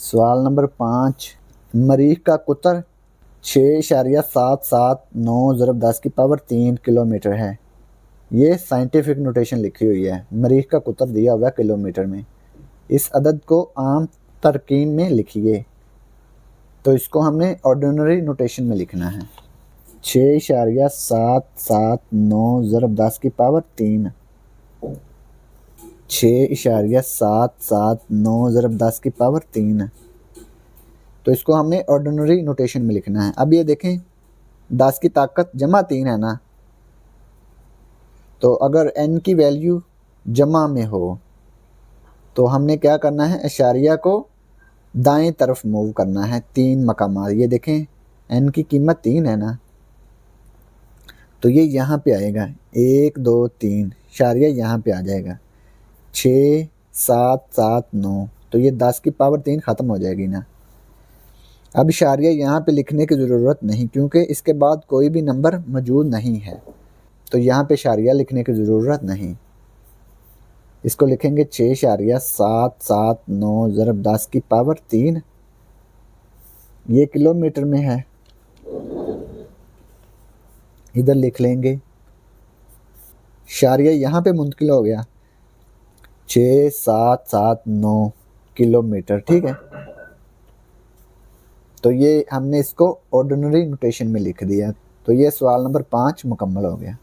सवाल नंबर 5, मरीख का कुतर 6.779 ज़रब 10 की पावर 3 किलोमीटर है। ये साइंटिफिक नोटेशन लिखी हुई है। मरीख का कुतर दिया हुआ है किलोमीटर में। इस अदद को आम तरकीब में लिखिए। तो इसको हमने ऑर्डिनरी नोटेशन में लिखना है। 6.779 ज़रब 10 की पावर 3, 6.779 ज़रब 10 की पावर 3। तो इसको हमने ऑर्डिनरी नोटेशन में लिखना है। अब ये देखें 10 की ताकत जमा 3 है ना, तो अगर n की वैल्यू जमा में हो तो हमने क्या करना है, इशारिया को दाएं तरफ मूव करना है 3 मकाम। ये देखें n की कीमत 3 है ना, तो ये यहाँ पे आएगा 1 2 3, इशारिया यहाँ पे आ जाएगा 6 7 7 9, तो ये 10 की पावर 3 ख़त्म हो जाएगी ना। अब इशारिया यहाँ पे लिखने की ज़रूरत नहीं क्योंकि इसके बाद कोई भी नंबर मौजूद नहीं है, तो यहाँ पे इशारिया लिखने की ज़रूरत नहीं। इसको लिखेंगे 6.779 ज़रब 10 की पावर 3। ये किलोमीटर में है, इधर लिख लेंगे। इशारिया यहाँ पे मुंतकिल हो गया 6779 किलोमीटर, ठीक है। तो ये हमने इसको ऑर्डिनरी नोटेशन में लिख दिया। तो ये सवाल नंबर 5 मुकम्मल हो गया।